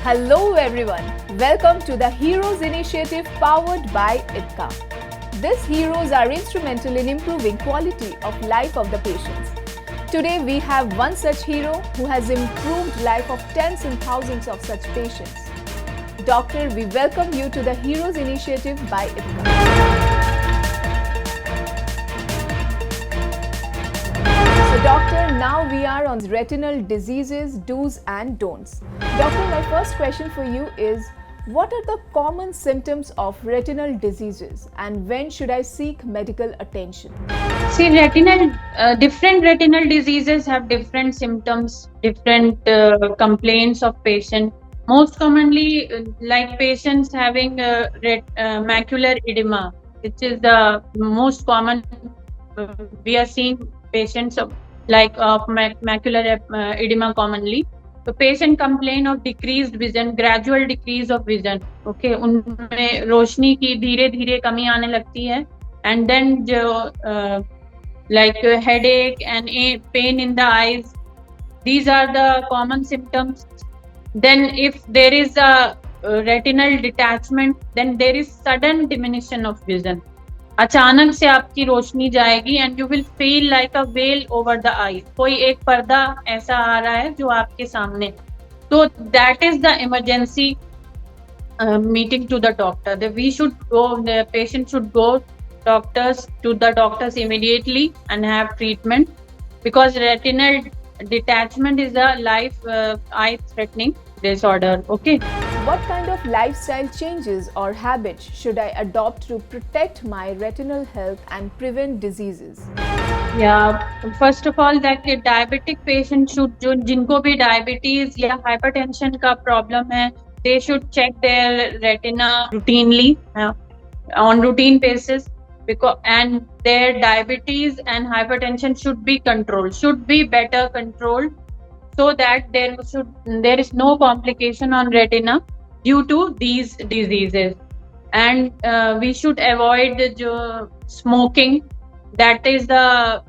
Hello everyone, welcome to the Heroes Initiative powered by ITCA. These heroes are instrumental in improving quality of life of the patients. Today we have one such hero who has improved life of tens and thousands of such patients. Doctor, we welcome you to the Heroes Initiative by ITCA. So doctor, now we are on retinal diseases, do's and don'ts. Doctor, my first question for you is, what are the common symptoms of retinal diseases and when should I seek medical attention? See, different retinal diseases have different symptoms, different complaints of patient. Most commonly, like patients having macular edema, which is the most common. We are seeing patients of macular edema commonly. तो patient complain of decreased vision, gradual decrease of vision, okay, उनमें रोशनी की धीरे धीरे कमी आने लगती है. And then जो like headache and pain in the eyes, these are the common symptoms. Then if there is a retinal detachment, then there is sudden diminution of vision. अचानक से आपकी रोशनी जाएगी and you will feel like a veil over the eye. कोई एक पर्दा ऐसा आ रहा है जो आपके सामने. तो that is the emergency meeting to the doctor. We should go, the patient should go to the doctors immediately and have treatment, because retinal detachment is a life eye threatening disorder. Okay, what kind of lifestyle changes or habits should I adopt to protect my retinal health and prevent diseases? Yeah, first of all, that diabetic patient should, जो जिनको भी diabetes या hypertension का problem है, they should check their retina routinely, on routine basis, because and their diabetes and hypertension should be controlled, should be better controlled, so that there is no complication on retina due to these diseases. And we should avoid smoking. That is the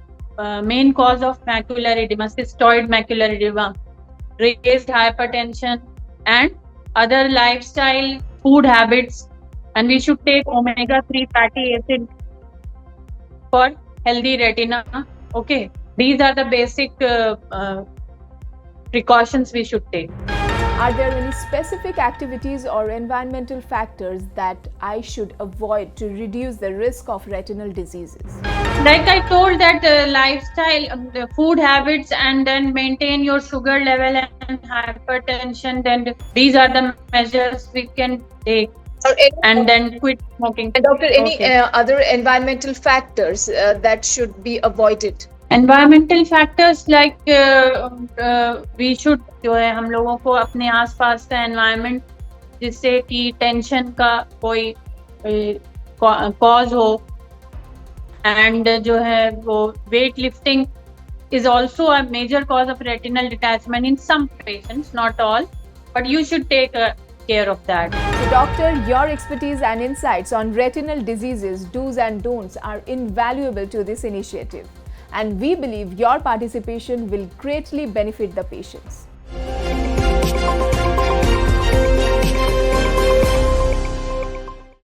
main cause of macular edema, cystoid macular edema, raised hypertension, and other lifestyle food habits. And we should take omega-3 fatty acid for healthy retina. Okay, these are the basic precautions we should take. Are there any specific activities or environmental factors that I should avoid to reduce the risk of retinal diseases? Like I told, that lifestyle, the food habits, and then maintain your sugar level and hypertension. Then these are the measures we can take. And then quit smoking. Doctor, any other environmental factors that should be avoided? Environmental factors like we should, जो है हम लोगों को अपने आसपास का environment, जिससे कि tension का कोई cause हो, and जो है वो weight lifting is also a major cause of retinal detachment in some patients, not all, but you should take care of that. So doctor, your expertise and insights on retinal diseases, do's and don'ts are invaluable to this initiative, and we believe your participation will greatly benefit the patients.